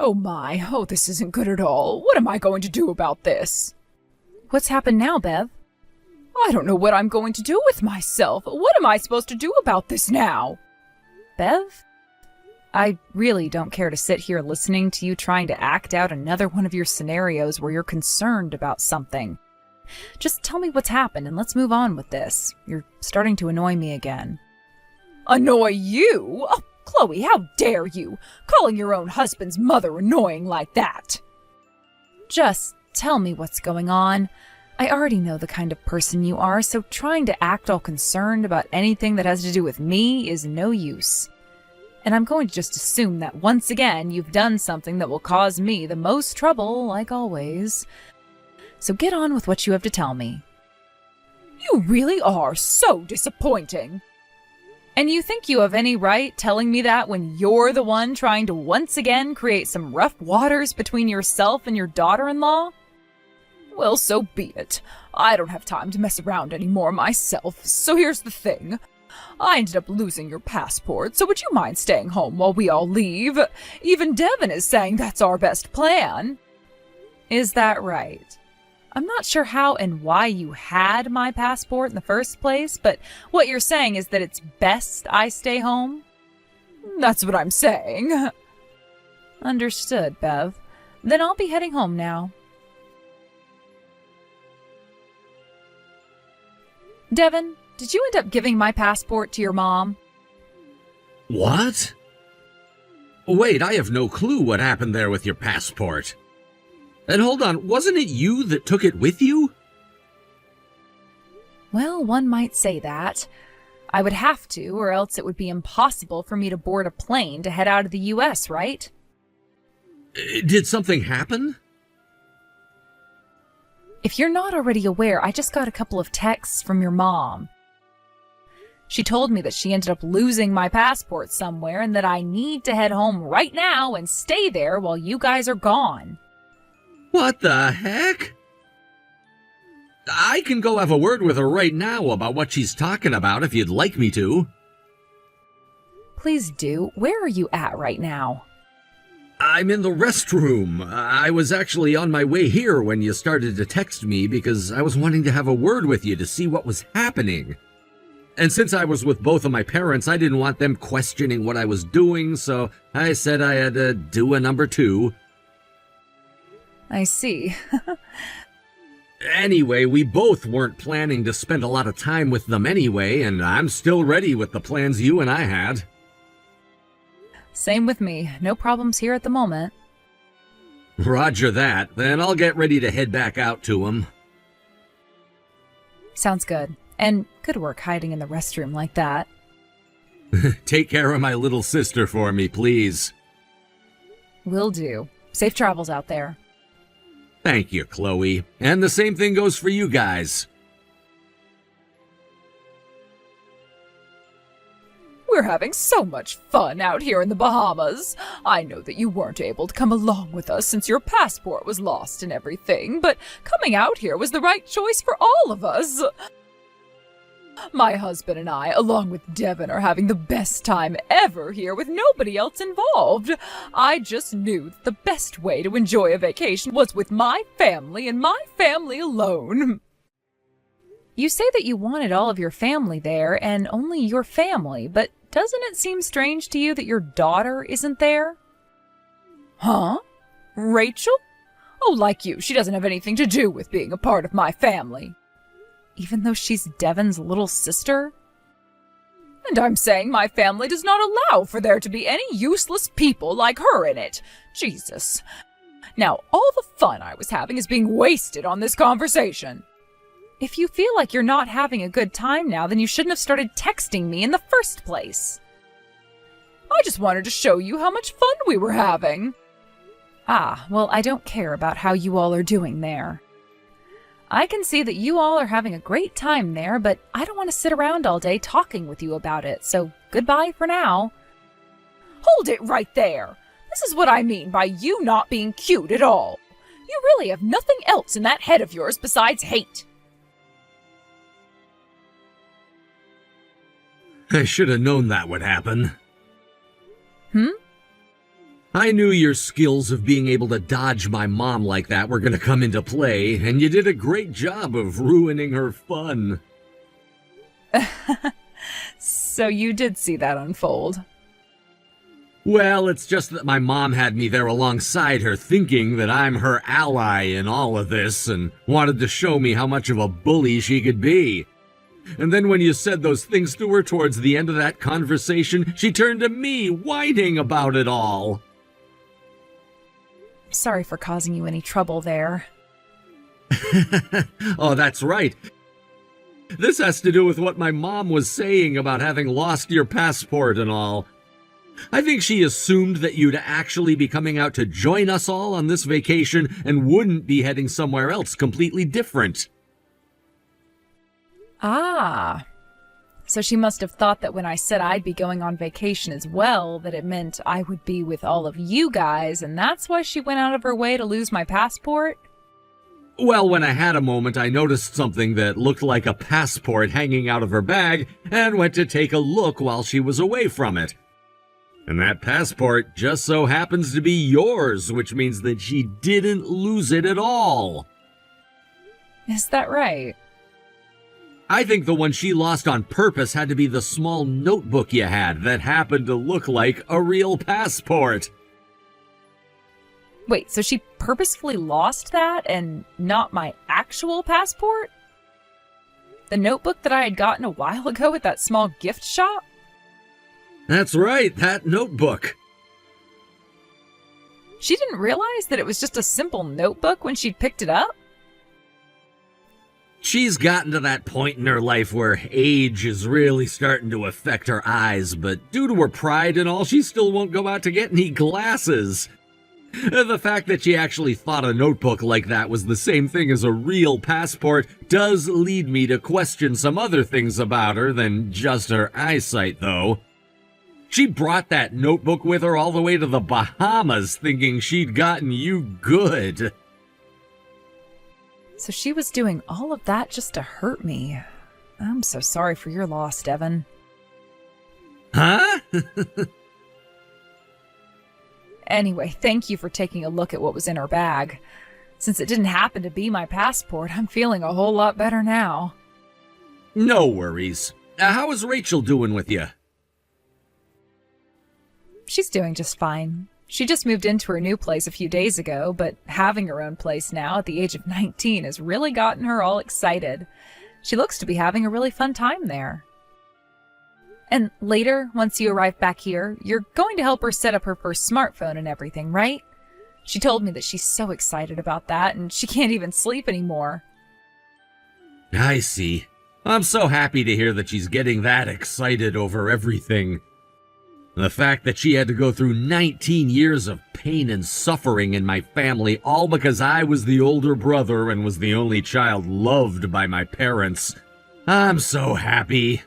Oh my, oh this isn't good at all. What am I going to do about this? What's happened now, Bev? I don't know what I'm going to do with myself. What am I supposed to do about this now? Bev? I really don't care to sit here listening to you trying to act out another one of your scenarios where you're concerned about something. Just tell me what's happened and let's move on with this. You're starting to annoy me again. Annoy you? Oh, Chloe, how dare you? Calling your own husband's mother annoying like that. Just tell me what's going on. I already know the kind of person you are, so trying to act all concerned about anything that has to do with me is no use. And I'm going to just assume that once again you've done something that will cause me the most trouble, like always. So get on with what you have to tell me. You really are so disappointing. And you think you have any right telling me that when you're the one trying to once again create some rough waters between yourself and your daughter-in-law? Well, so be it. I don't have time to mess around anymore myself, so here's the thing. I ended up losing your passport, so would you mind staying home while we all leave? Even Devin is saying that's our best plan. Is that right? I'm not sure how and why you had my passport in the first place, but what you're saying is that it's best I stay home? That's what I'm saying. Understood, Bev. Then I'll be heading home now. Devin, did you end up giving my passport to your mom? What? Wait, I have no clue what happened there with your passport. And hold on, wasn't it you that took it with you? Well, one might say that. I would have to, or else it would be impossible for me to board a plane to head out of the U.S., right? Did something happen? If you're not already aware, I just got a couple of texts from your mom. She told me that she ended up losing my passport somewhere and that I need to head home right now and stay there while you guys are gone. What the heck? I can go have a word with her right now about what she's talking about if you'd like me to. Please do. Where are you at right now? I'm in the restroom. I was actually on my way here when you started to text me because I was wanting to have a word with you to see what was happening. And since I was with both of my parents, I didn't want them questioning what I was doing, so I said I had to do a number 2. I see. Anyway, we both weren't planning to spend a lot of time with them anyway, and I'm still ready with the plans you and I had. Same with me. No problems here at the moment. Roger that. Then I'll get ready to head back out to them. Sounds good. And good work hiding in the restroom like that. Take care of my little sister for me, please. Will do. Safe travels out there. Thank you, Chloe. And the same thing goes for you guys. We're having so much fun out here in the Bahamas. I know that you weren't able to come along with us since your passport was lost and everything, but coming out here was the right choice for all of us. My husband and I, along with Devin, are having the best time ever here with nobody else involved. I just knew that the best way to enjoy a vacation was with my family and my family alone. You say that you wanted all of your family there and only your family, but doesn't it seem strange to you that your daughter isn't there? Huh? Rachel? Oh, like you, she doesn't have anything to do with being a part of my family. Even though she's Devin's little sister? And I'm saying my family does not allow for there to be any useless people like her in it. Jesus. Now, all the fun I was having is being wasted on this conversation. If you feel like you're not having a good time now, then you shouldn't have started texting me in the first place. I just wanted to show you how much fun we were having. Ah, well, I don't care about how you all are doing there. I can see that you all are having a great time there, but I don't want to sit around all day talking with you about it, so goodbye for now. Hold it right there. This is what I mean by you not being cute at all. You really have nothing else in that head of yours besides hate. I should have known that would happen. I knew your skills of being able to dodge my mom like that were going to come into play, and you did a great job of ruining her fun. So you did see that unfold. Well, it's just that my mom had me there alongside her, thinking that I'm her ally in all of this, and wanted to show me how much of a bully she could be. And then when you said those things to her towards the end of that conversation, she turned to me, whining about it all. Sorry for causing you any trouble there. Oh, that's right. This has to do with what my mom was saying about having lost your passport and all. I think she assumed that you'd actually be coming out to join us all on this vacation and wouldn't be heading somewhere else completely different. Ah. So she must have thought that when I said I'd be going on vacation as well, that it meant I would be with all of you guys, and that's why she went out of her way to lose my passport? Well, when I had a moment, I noticed something that looked like a passport hanging out of her bag and went to take a look while she was away from it. And that passport just so happens to be yours, which means that she didn't lose it at all. Is that right? I think the one she lost on purpose had to be the small notebook you had that happened to look like a real passport. Wait, so she purposefully lost that and not my actual passport? The notebook that I had gotten a while ago at that small gift shop? That's right, that notebook. She didn't realize that it was just a simple notebook when she'd picked it up? She's gotten to that point in her life where age is really starting to affect her eyes, but due to her pride and all, she still won't go out to get any glasses. The fact that she actually thought a notebook like that was the same thing as a real passport does lead me to question some other things about her than just her eyesight, though. She brought that notebook with her all the way to the Bahamas thinking she'd gotten you good. So she was doing all of that just to hurt me. I'm so sorry for your loss, Devin. Huh? Anyway, thank you for taking a look at what was in her bag. Since it didn't happen to be my passport, I'm feeling a whole lot better now. No worries. How is Rachel doing with you? She's doing just fine. She just moved into her new place a few days ago, but having her own place now at the age of 19 has really gotten her all excited. She looks to be having a really fun time there. And later, once you arrive back here, you're going to help her set up her first smartphone and everything, right? She told me that she's so excited about that, and she can't even sleep anymore. I see. I'm so happy to hear that she's getting that excited over everything. The fact that she had to go through 19 years of pain and suffering in my family, all because I was the older brother and was the only child loved by my parents. I'm so happy.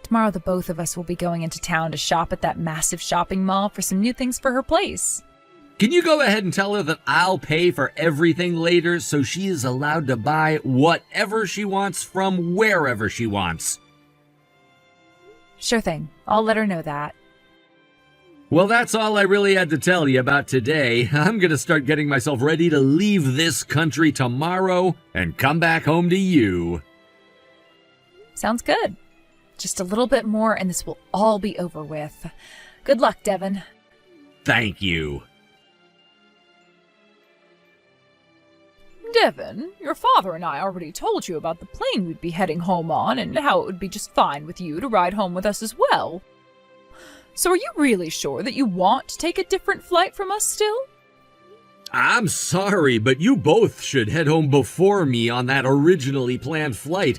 Tomorrow the both of us will be going into town to shop at that massive shopping mall for some new things for her place. Can you go ahead and tell her that I'll pay for everything later so she is allowed to buy whatever she wants from wherever she wants? Sure thing. I'll let her know that. Well, that's all I really had to tell you about today. I'm going to start getting myself ready to leave this country tomorrow and come back home to you. Sounds good. Just a little bit more and this will all be over with. Good luck, Devin. Thank you. Devin, your father and I already told you about the plane we'd be heading home on and how it would be just fine with you to ride home with us as well. So are you really sure that you want to take a different flight from us still? I'm sorry, but you both should head home before me on that originally planned flight.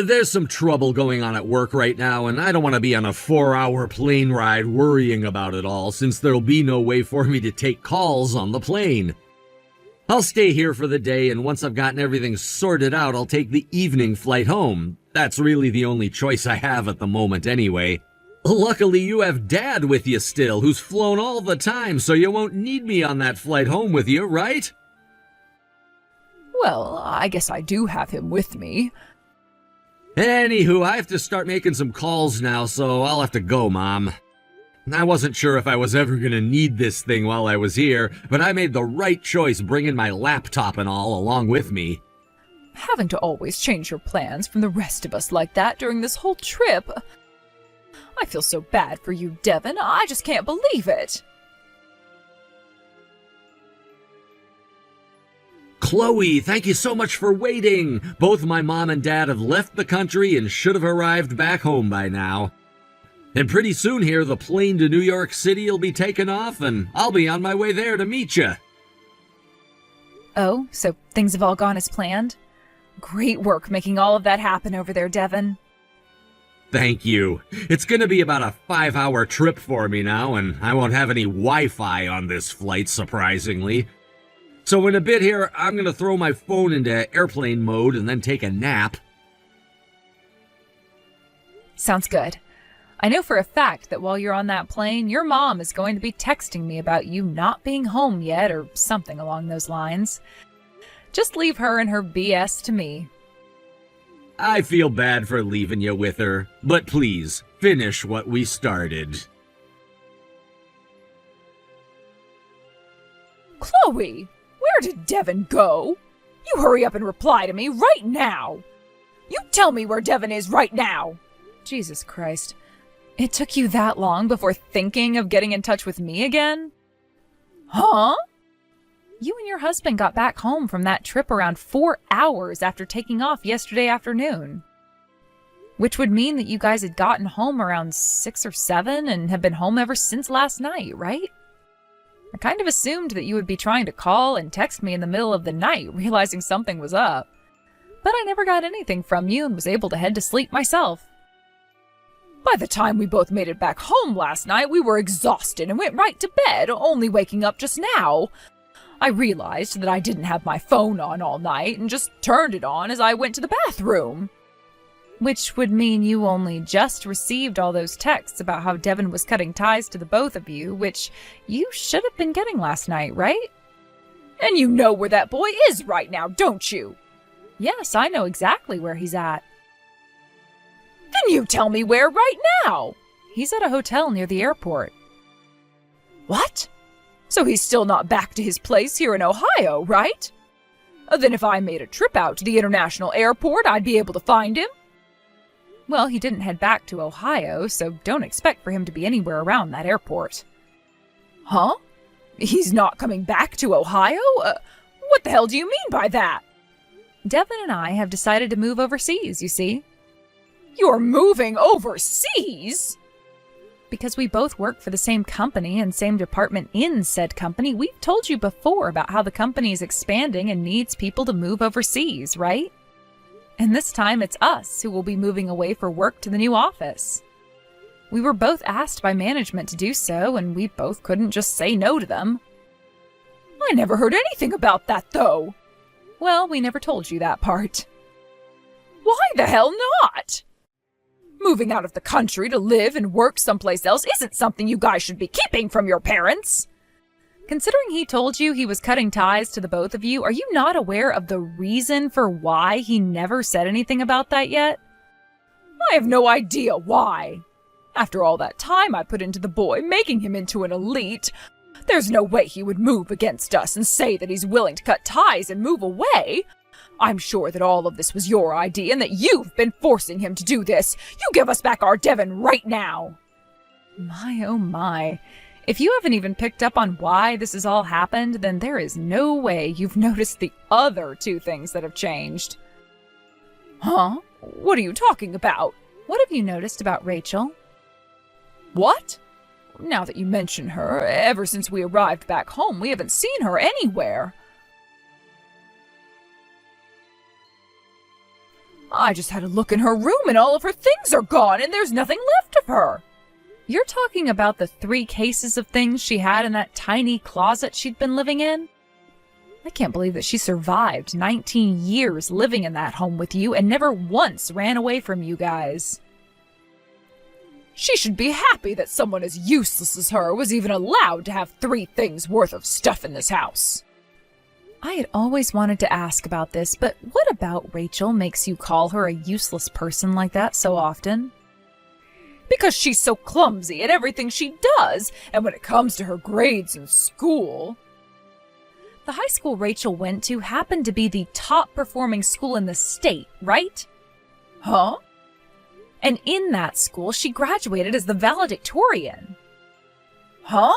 There's some trouble going on at work right now, and I don't want to be on a 4-hour plane ride worrying about it all, since there'll be no way for me to take calls on the plane. I'll stay here for the day, and once I've gotten everything sorted out, I'll take the evening flight home. That's really the only choice I have at the moment anyway. Luckily, you have Dad with you still, who's flown all the time, so you won't need me on that flight home with you, right? Well, I guess I do have him with me. Anywho, I have to start making some calls now, so I'll have to go, Mom. I wasn't sure if I was ever going to need this thing while I was here, but I made the right choice bringing my laptop and all along with me. Having to always change your plans from the rest of us like that during this whole trip. I feel so bad for you, Devin. I just can't believe it. Chloe, thank you so much for waiting. Both my mom and dad have left the country and should have arrived back home by now. And pretty soon here, the plane to New York City will be taking off, and I'll be on my way there to meet you. Oh, so things have all gone as planned? Great work making all of that happen over there, Devin. Thank you. It's going to be about a 5-hour trip for me now, and I won't have any Wi-Fi on this flight, surprisingly. So in a bit here, I'm going to throw my phone into airplane mode and then take a nap. Sounds good. I know for a fact that while you're on that plane, your mom is going to be texting me about you not being home yet or something along those lines. Just leave her and her BS to me. I feel bad for leaving you with her, but please, finish what we started. Chloe, where did Devin go? You hurry up and reply to me right now. You tell me where Devin is right now. Jesus Christ. It took you that long before thinking of getting in touch with me again? Huh? You and your husband got back home from that trip around 4 hours after taking off yesterday afternoon. Which would mean that you guys had gotten home around 6 or 7 and have been home ever since last night, right? I kind of assumed that you would be trying to call and text me in the middle of the night, realizing something was up. But I never got anything from you and was able to head to sleep myself. By the time we both made it back home last night, we were exhausted and went right to bed, only waking up just now. I realized that I didn't have my phone on all night and just turned it on as I went to the bathroom. Which would mean you only just received all those texts about how Devin was cutting ties to the both of you, which you should have been getting last night, right? And you know where that boy is right now, don't you? Yes, I know exactly where he's at. Then you tell me where right now. He's at a hotel near the airport. What? So he's still not back to his place here in Ohio, right? Then if I made a trip out to the international airport, I'd be able to find him? Well, he didn't head back to Ohio, so don't expect for him to be anywhere around that airport. Huh? He's not coming back to Ohio? What the hell do you mean by that? Devin and I have decided to move overseas, you see. You're moving overseas? Because we both work for the same company and same department in said company, we've told you before about how the company is expanding and needs people to move overseas, right? And this time it's us who will be moving away for work to the new office. We were both asked by management to do so, and we both couldn't just say no to them. I never heard anything about that, though. Well, we never told you that part. Why the hell not? Moving out of the country to live and work someplace else isn't something you guys should be keeping from your parents. Considering he told you he was cutting ties to the both of you, are you not aware of the reason for why he never said anything about that yet? I have no idea why. After all that time I put into the boy, making him into an elite, there's no way he would move against us and say that he's willing to cut ties and move away. I'm sure that all of this was your idea and that you've been forcing him to do this. You give us back our Devin right now. My, oh my. If you haven't even picked up on why this has all happened, then there is no way you've noticed the other 2 things that have changed. Huh? What are you talking about? What have you noticed about Rachel? What? Now that you mention her, ever since we arrived back home, we haven't seen her anywhere. I just had a look in her room and all of her things are gone and there's nothing left of her. You're talking about the 3 cases of things she had in that tiny closet she'd been living in? I can't believe that she survived 19 years living in that home with you and never once ran away from you guys. She should be happy that someone as useless as her was even allowed to have 3 things worth of stuff in this house. I had always wanted to ask about this, but what about Rachel makes you call her a useless person like that so often? Because she's so clumsy at everything she does, and when it comes to her grades in school. The high school Rachel went to happened to be the top performing school in the state, right? Huh? And in that school, she graduated as the valedictorian. Huh?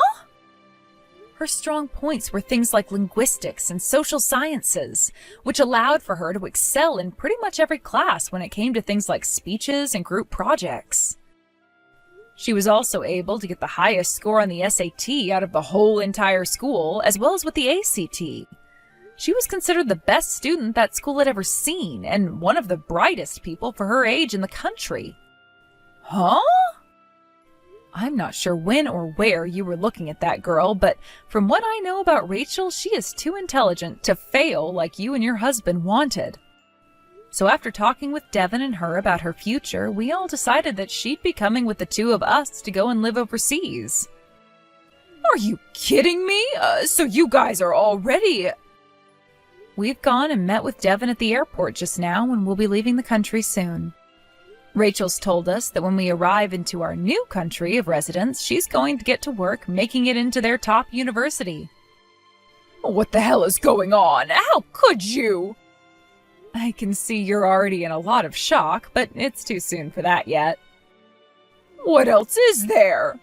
Her strong points were things like linguistics and social sciences, which allowed for her to excel in pretty much every class when it came to things like speeches and group projects. She was also able to get the highest score on the SAT out of the whole entire school, as well as with the ACT. She was considered the best student that school had ever seen, and one of the brightest people for her age in the country. Huh? I'm not sure when or where you were looking at that girl, but from what I know about Rachel, she is too intelligent to fail like you and your husband wanted. So after talking with Devin and her about her future, we all decided that she'd be coming with the two of us to go and live overseas. Are you kidding me? So you guys are already... We've gone and met with Devin at the airport just now, and we'll be leaving the country soon. Rachel's told us that when we arrive into our new country of residence, she's going to get to work making it into their top university. What the hell is going on? How could you? I can see you're already in a lot of shock, but it's too soon for that yet. What else is there?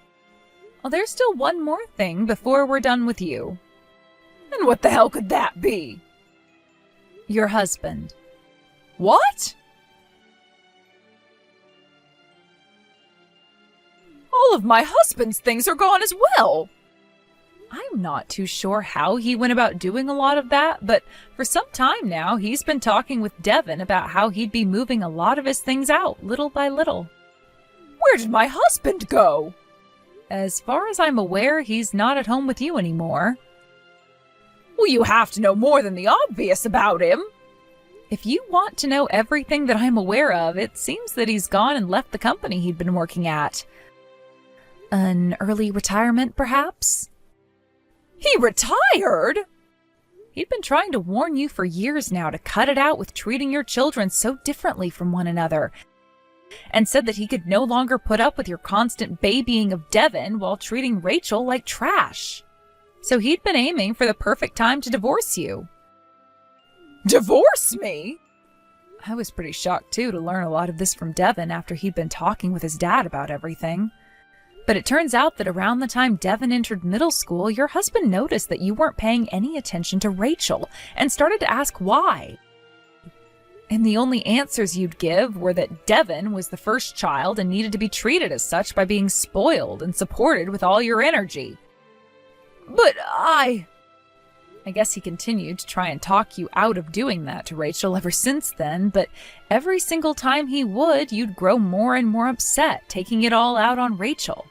Well, there's still one more thing before we're done with you. And what the hell could that be? Your husband. What? All of my husband's things are gone as well. I'm not too sure how he went about doing a lot of that, but for some time now, he's been talking with Devin about how he'd be moving a lot of his things out, little by little. Where did my husband go? As far as I'm aware, he's not at home with you anymore. Well, you have to know more than the obvious about him. If you want to know everything that I'm aware of, it seems that he's gone and left the company he'd been working at. An early retirement, perhaps? He retired? He'd been trying to warn you for years now to cut it out with treating your children so differently from one another, and said that he could no longer put up with your constant babying of Devin while treating Rachel like trash. So he'd been aiming for the perfect time to divorce you. Divorce me? I was pretty shocked, too, to learn a lot of this from Devin after he'd been talking with his dad about everything. But it turns out that around the time Devin entered middle school, your husband noticed that you weren't paying any attention to Rachel and started to ask why. And the only answers you'd give were that Devin was the first child and needed to be treated as such by being spoiled and supported with all your energy. But I guess he continued to try and talk you out of doing that to Rachel ever since then, but every single time he would, you'd grow more and more upset, taking it all out on Rachel.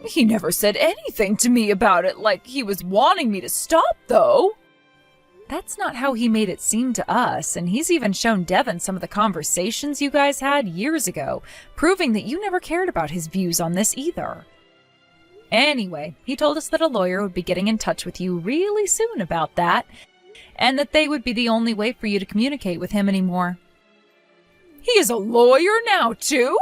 He never said anything to me about it like he was wanting me to stop, though. That's not how he made it seem to us, and he's even shown Devin some of the conversations you guys had years ago, proving that you never cared about his views on this either. Anyway, he told us that a lawyer would be getting in touch with you really soon about that, and that they would be the only way for you to communicate with him anymore. He is a lawyer now, too?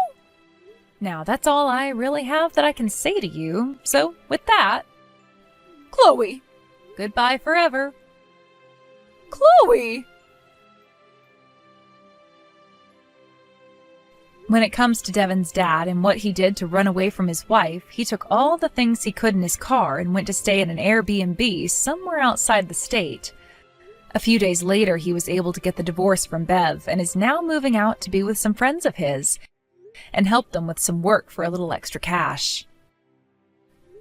Now, that's all I really have that I can say to you, so with that... Chloe! Goodbye forever. Chloe! When it comes to Devin's dad and what he did to run away from his wife, he took all the things he could in his car and went to stay at an Airbnb somewhere outside the state. A few days later, he was able to get the divorce from Bev and is now moving out to be with some friends of his and help them with some work for a little extra cash.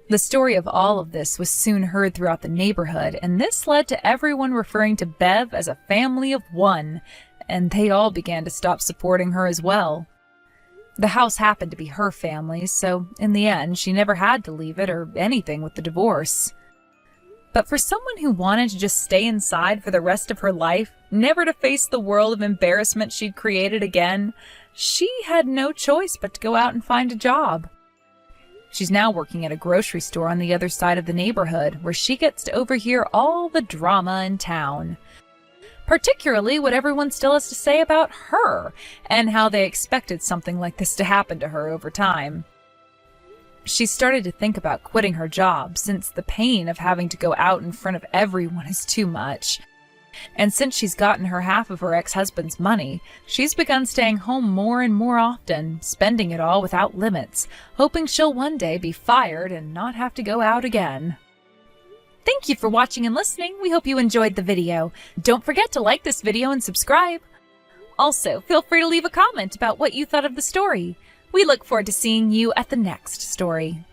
The story of all of this was soon heard throughout the neighborhood, and this led to everyone referring to Bev as a family of one, and they all began to stop supporting her as well. The house happened to be her family's, so in the end, she never had to leave it or anything with the divorce. But for someone who wanted to just stay inside for the rest of her life, never to face the world of embarrassment she'd created again, she had no choice but to go out and find a job. She's now working at a grocery store on the other side of the neighborhood, where she gets to overhear all the drama in town. particularly what everyone still has to say about her, and how they expected something like this to happen to her over time. She started to think about quitting her job, since the pain of having to go out in front of everyone is too much. And since she's gotten her half of her ex-husband's money, she's begun staying home more and more often, spending it all without limits, hoping she'll one day be fired and not have to go out again. Thank you for watching and listening. We hope you enjoyed the video. Don't forget to like this video and subscribe. Also, feel free to leave a comment about what you thought of the story. We look forward to seeing you at the next story.